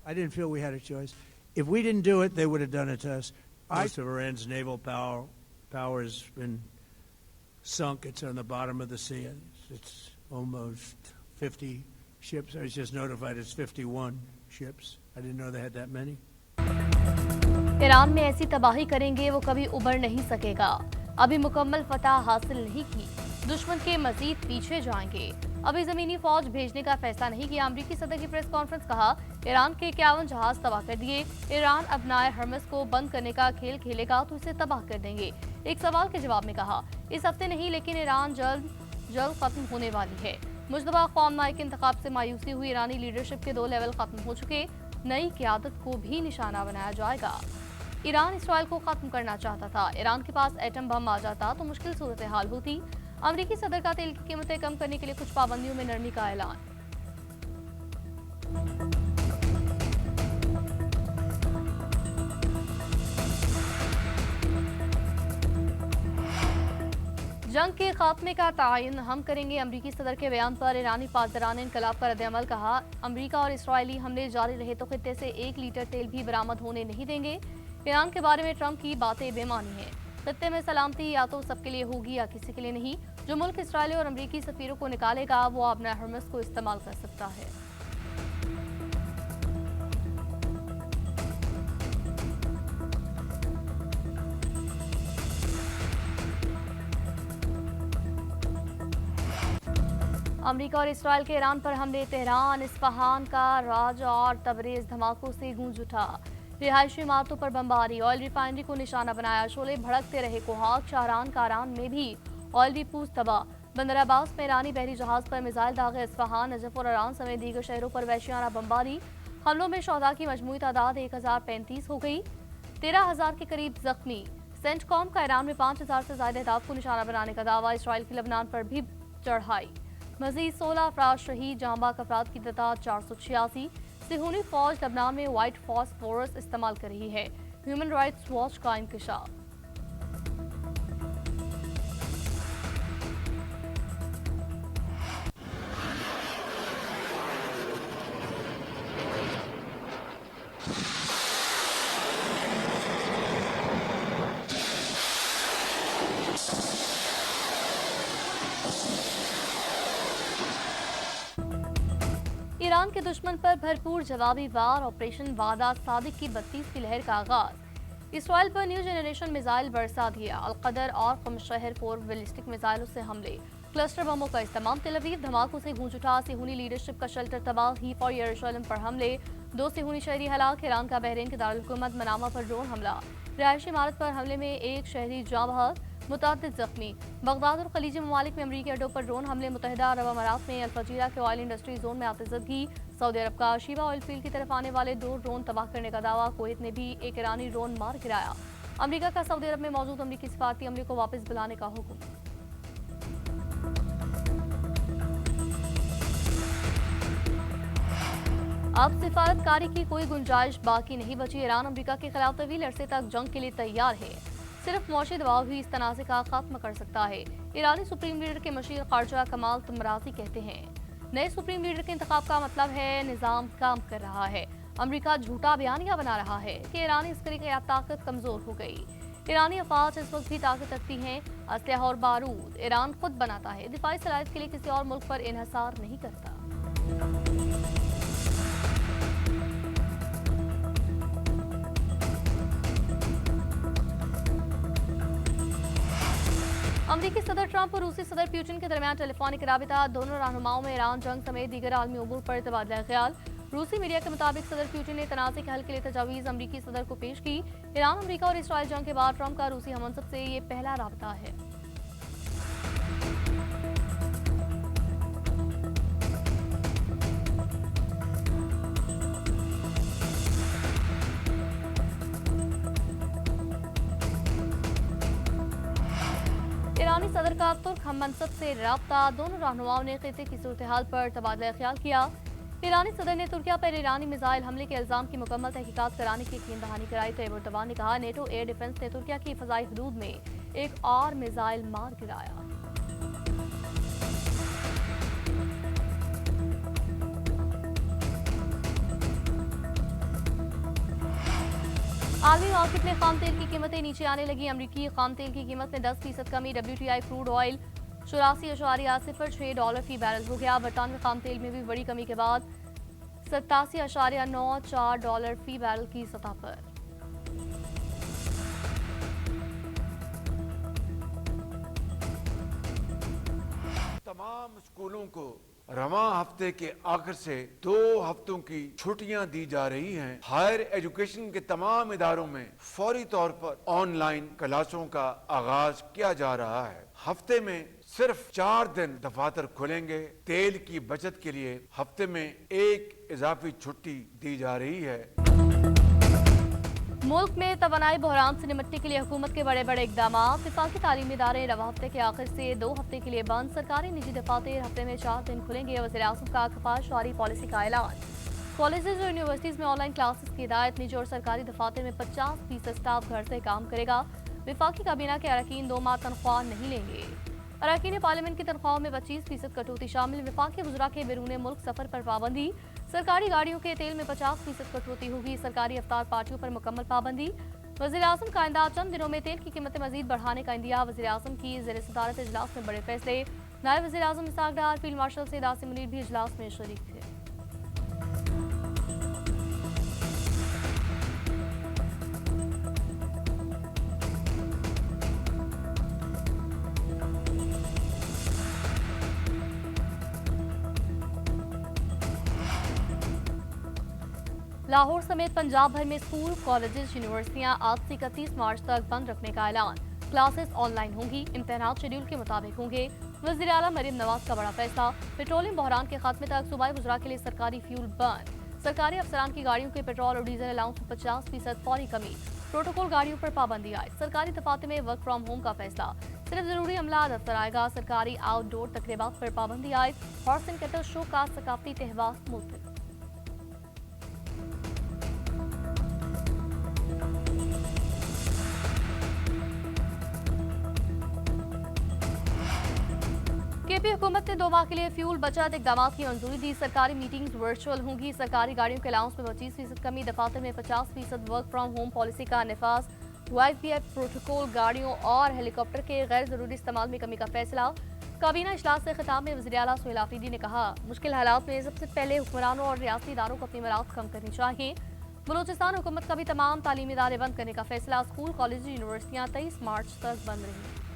I didn't feel we had a choice. If we didn't do it, they would have done it to us. Most of Iran's naval power has been sunk. It's on the bottom of the sea. It's almost 50 ships. I was just notified it's 51 ships. I didn't know they had that many. Iran में ऐसी तबाही करेंगे वो कभी उबर नहीं सकेगा। अभी मुकम्मल फतह हासिल नहीं की, दुश्मन के मजीद पीछे जाएंगे। अभी जमीनी फौज भेजने का फैसला नहीं किया। अमरीकी सदर की प्रेस कॉन्फ्रेंस, कहा ईरान के 51 जहाज तबाह कर दिए। ईरान अपनाए हर्मस को बंद करने का खेल खेलेगा तो इसे तबाह कर देंगे। एक सवाल के जवाब में कहा, इस हफ्ते नहीं लेकिन ईरान जल्द खत्म होने वाली है। मुजतबा कौम नायक के इंतखाब से मायूसी हुई। ईरानी लीडरशिप के 2 लेवल खत्म हो चुके, नई क़यादत को भी निशाना बनाया जाएगा। ईरान इसराइल को खत्म करना चाहता था। ईरान के पास एटम बम आ जाता तो मुश्किल सूरत हाल होती। अमरीकी सदर का तेल की कीमतें कम करने के लिए कुछ पाबंदियों में नरमी का ऐलान। जंग के खात्मे का तयन हम करेंगे। अमरीकी सदर के बयान पर ईरानी पासदारान इनकलाब का रद्द-ए-अमल, कहा अमरीका और इसराइली हमले जारी रहे तो खित्ते से 1 लीटर तेल भी बरामद होने नहीं देंगे। ईरान के बारे में ट्रंप की बातें बेमानी हैं। खित्ते में सलामती या तो सबके लिए होगी या किसी के लिए नहीं। जो मुल्क इसराइली और अमरीकी सफीरों को निकालेगा वो अपना हर्मस को इस्तेमाल कर सकता है। अमरीका और इसराइल के ईरान पर हमले, तेहरान, इस्फहान का राजा और तबरेज धमाकों से गूंज उठा। रिहायशी इमारतों पर बमबारी, ऑयल रिफाइनरी को निशाना बनाया। शोले भड़कते रहे कोहाक, शाहरान कारान में भी ऑयल डिपोज तबाह। बंदर अब्बास में ईरानी बहरी जहाज पर मिसाइल दागे। इस्फहान, नजफ और ईरान समेत दीगर शहरों पर वहशियाना बमबारी। हमलों में शोहदा की मजमूई तादाद 1035 हो गई, 13,000 के करीब जख्मी। सेंटकॉम का ईरान में 5,000 से ज्यादा अहदाफ को निशाना बनाने का दावा। इसराइल की लबनान पर भी चढ़ाई। मजीद 16 अफराद शहीद, जहांबाग अफराद की तादाद 486। सिहूनी फौज लबनान में व्हाइट फॉस्फोरस इस्तेमाल कर रही है। ह्यूमन राइट्स वॉच का इंकशाफ। ईरान के दुश्मन पर भरपूर जवाबी वार, ऑपरेशन वादा सादिक की 32 की लहर का आगाज। इसराइल पर न्यू जनरेशन मिसाइल बरसा दिया। अलकदर और कमशहर 4 बैलिस्टिक मिसाइलों से हमले, क्लस्टर बमों का इस्तेमाल। तेल अवीव धमाकों से गूंज उठा। सिहूनी लीडरशिप का शेल्टर तबाह। हीफ और यरूशलेम पर हमले, 2 सिहूनी शहरी हलाक। ईरान का बहरीन के दारुल-हुकूमत मनामा पर ड्रोन हमला। रिहायशी इमारत पर हमले में 1 शहरी जाँ बहक, मुतअद्दिद जख्मी। बगदाद और खलीजी ममालिक में अमरीकी अड्डों पर ड्रोन हमले। मुत्तहिदा अरब अमारात में अल-फजीरा के ऑयल इंडस्ट्री जोन में आतिशबाजी। सऊदी अरब का शीबा ऑयल फील्ड की तरफ आने वाले 2 ड्रोन तबाह करने का दावा। कुवैत ने भी 1 ईरानी ड्रोन मार गिराया। अमरीका का सऊदी अरब में मौजूद अमरीकी सफारती अमले को वापस बुलाने का हुक्म। अब सिफारतकारी की कोई गुंजाइश बाकी नहीं बची। ईरान अमरीका के खिलाफ तवील अरसे तक जंग के लिए तैयार है। सिर्फ मौशी दबाव ही इस तनाज़े का खात्मा कर सकता है। ईरानी सुप्रीम लीडर के मशीर खारजा कमाल तमराजी कहते हैं, नए सुप्रीम लीडर के इंतखाब का मतलब है निज़ाम काम कर रहा है। अमरीका झूठा बयानिया बना रहा है कि ईरानी अस्करी की ताकत कमजोर हो गई। ईरानी अफवाज इस वक्त भी ताकत रखती हैं। असलहा और बारूद ईरान खुद बनाता है। दिफाई सलाहियत के लिए किसी और मुल्क पर इन्हसार नहीं करता। अमरीकी सदर ट्रंप और रूसी सदर पुतिन के दरमियान टेलीफोनिक राबिता। दोनों रहनुमाओं में ईरान जंग समेत दीगर आलमी उमूर पर तबादला ख्याल। रूसी मीडिया के मुताबिक सदर पुतिन ने तनाज़े के हल के लिए तजावीज़ अमरीकी सदर को पेश की। ईरान, अमरीका और इसराइल जंग के बाद ट्रंप का रूसी हममंसब से ये पहला राबता है। ईरानी सदर का तुर्क हममंसब से राब्ता। दोनों रहनुमाओं ने खित्ते की सूरत हाल पर तबादला ख्याल किया। ईरानी सदर ने तुर्किया पर ईरानी मिसाइल हमले के इल्जाम की मुकम्मल तहकीकात कराने की यकीन दहानी कराई। तैयब एर्दोगान ने कहा, नेटो एयर डिफेंस ने तुर्किया की फ़ज़ाई हदूद में एक और मिसाइल मार गिराया। आलमी मार्केट में खाम तेल की कीमतें नीचे आने लगी। अमरीकी खाम तेल की कीमत में 10% कमी। WTI क्रूड ऑयल $84.06 फी बैरल हो गया। बरतानवी खाम तेल में भी बड़ी कमी के बाद $87.94 फी बैरल की सतह पर। तमाम स्कूलों को रवां हफ्ते के आखिर से 2 हफ्तों की छुट्टियां दी जा रही हैं। हायर एजुकेशन के तमाम इदारों में फौरी तौर पर ऑनलाइन क्लासों का आगाज किया जा रहा है। हफ्ते में सिर्फ 4 दिन दफातर खुलेंगे। तेल की बचत के लिए हफ्ते में 1 इजाफी छुट्टी दी जा रही है। मुल्क में तवानाई बहरान से निपटने के लिए हुकूमत के बड़े बड़े इकदाम। वफाकी तालीमी इदारे रवा हफ्ते के आखिर से 2 हफ्ते के लिए बंद। सरकारी निजी दफातर हफ्ते में 4 दिन खुलेंगे। वज़ीर-ए-आज़म का कफायतशुमारी पॉलिसी का ऐलान। कॉलेजेस और यूनिवर्सिटीज में ऑनलाइन क्लासेस की हिदायत। निजी और सरकारी दफातर में 50% स्टाफ घर से काम करेगा। वफाकी काबीना के अरकान 2 माह तनख्वाह नहीं लेंगे। अरकान पार्लियामेंट की तनख्वाहों में 25% कटौती शामिल। वफाकी गुजरा के बैरून मुल्क सफर पर पाबंदी। सरकारी गाड़ियों के तेल में 50% कटौती होगी। सरकारी अफ्तार पार्टियों पर मुकम्मल पाबंदी। वज़ीर-ए-आज़म का आइंदा चंद दिनों में तेल की कीमतें मजीद बढ़ाने का इंदिया। वज़ीर-ए-आज़म की ज़ेर सदारत इजलास में बड़े फैसले। नायब वज़ीर-ए-आज़म इसाक डार, फील्ड मार्शल सैयद आसिम मुनीर भी इजलास में शरीक थे। लाहौर समेत पंजाब भर में स्कूल, कॉलेजेस, यूनिवर्सिटियां आज से 31 मार्च तक बंद रखने का ऐलान। क्लासेस ऑनलाइन होंगी। इम्तहानात शेड्यूल के मुताबिक होंगे। वज़ीर आला मरीम नवाज का बड़ा फैसला। पेट्रोलियम बहरान के खात्मे तक सूबाई गुजरा के लिए सरकारी फ्यूल बंद। सरकारी अफसरान की गाड़ियों के पेट्रोल और डीजल अलाउंस में 50% फौरी कमी। प्रोटोकॉल गाड़ियों पर पाबंदी आए। सरकारी दफातर में वर्क फ्रॉम होम का फैसला। सिर्फ जरूरी अमला दफ्तर आएगा। सरकारी आउटडोर तकरीबात पर पाबंदी आए। हॉर्स एंड कैटल शो का सकाफती त्यौहार मुल्तवी। केपी हुकूमत ने 2 माह के लिए फ्यूल बचत इकदाम की मंजूरी दी। सरकारी मीटिंग्स वर्चुअल होंगी। सरकारी गाड़ियों के अलाउंस में 25% कमी। दफातर में 50% वर्क फ्रॉम होम पॉलिसी का निफाज। YPF प्रोटोकॉल गाड़ियों और हेलीकॉप्टर के गैर जरूरी इस्तेमाल में कमी का फैसला। काबीना इजलास से खिताब में वज़ीर आला सुहेल आफरीदी ने कहा, मुश्किल हालात में सबसे पहले हुक्मरानों और रियासती इदारों को अपनी मराहत कम करनी चाहिए। बलूचिस्तान हुकूमत का भी तमाम तालीमी इदारे बंद करने का फैसला। स्कूल, कॉलेज, यूनिवर्सिटियां 23 मार्च तक बंद रहेंगी।